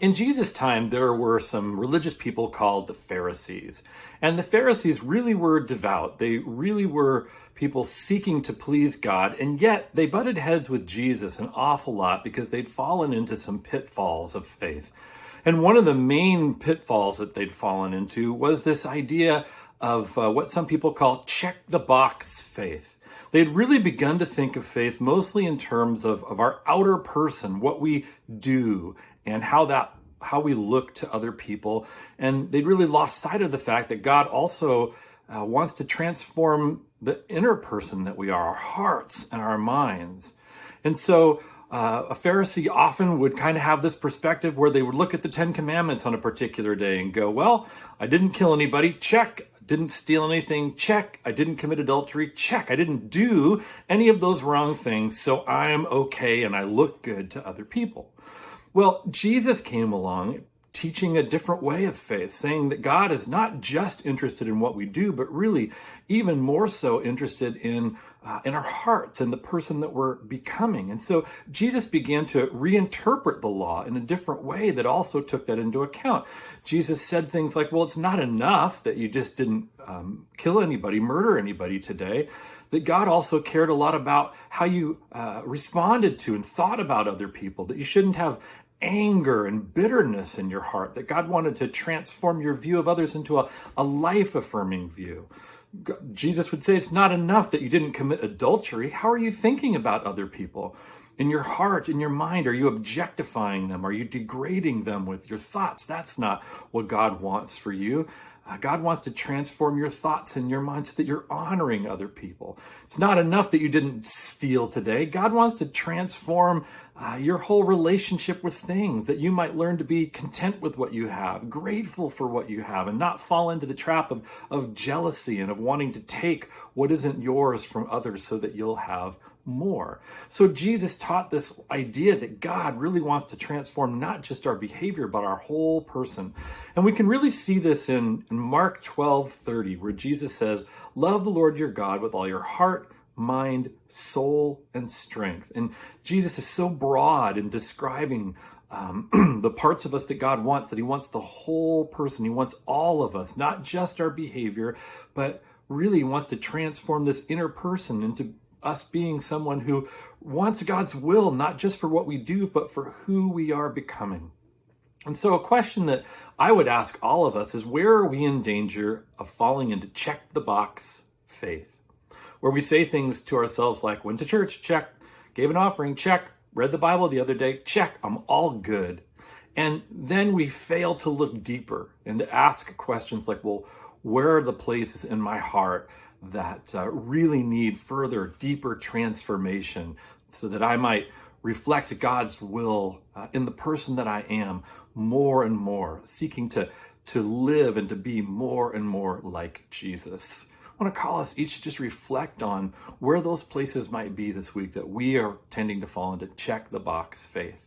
In Jesus' time, there were some religious people called the Pharisees. And the Pharisees really were devout. They really were people seeking to please God. And yet they butted heads with Jesus an awful lot because they'd fallen into some pitfalls of faith. And one of the main pitfalls that they'd fallen into was this idea of what some people call check the box faith. They'd really begun to think of faith mostly in terms of our outer person, what we do, and how we look to other people. And they'd really lost sight of the fact that God also wants to transform the inner person that we are, our hearts and our minds. And so a Pharisee often would kind of have this perspective where they would look at the 10 Commandments on a particular day and go, well, I didn't kill anybody, check. Didn't steal anything, check. I didn't commit adultery, check. I didn't do any of those wrong things, so I'm okay and I look good to other people. Well, Jesus came along teaching a different way of faith, saying that God is not just interested in what we do, but really even more so interested in our hearts and the person that we're becoming. And so Jesus began to reinterpret the law in a different way that also took that into account. Jesus said things like, well, it's not enough that you just didn't kill anybody, murder anybody today. That God also cared a lot about how you responded to and thought about other people, that you shouldn't have anger and bitterness in your heart, that God wanted to transform your view of others into a life-affirming view. Jesus would say it's not enough that you didn't commit adultery. How are you thinking about other people? In your heart, in your mind, are you objectifying them? Are you degrading them with your thoughts? That's not what God wants for you. God wants to transform your thoughts and your mind so that you're honoring other people. It's not enough that you didn't steal today. God wants to transform your whole relationship with things, that you might learn to be content with what you have, grateful for what you have, and not fall into the trap of jealousy and of wanting to take what isn't yours from others so that you'll have more. So Jesus taught this idea that God really wants to transform not just our behavior, but our whole person. And we can really see this in Mark 12:30, where Jesus says, love the Lord your God with all your heart, mind, soul, and strength. And Jesus is so broad in describing the parts of us that God wants, that he wants the whole person. He wants all of us, not just our behavior, but really wants to transform this inner person into us being someone who wants God's will, not just for what we do, but for who we are becoming. And so a question that I would ask all of us is, where are we in danger of falling into check the box faith? Where we say things to ourselves like, went to church, check. Gave an offering, check. Read the Bible the other day, check. I'm all good. And then we fail to look deeper and to ask questions like, well, where are the places in my heart that really need further, deeper transformation so that I might reflect God's will in the person that I am more and more, seeking to live and to be more and more like Jesus. I want to call us each to just reflect on where those places might be this week that we are tending to fall into check the box faith.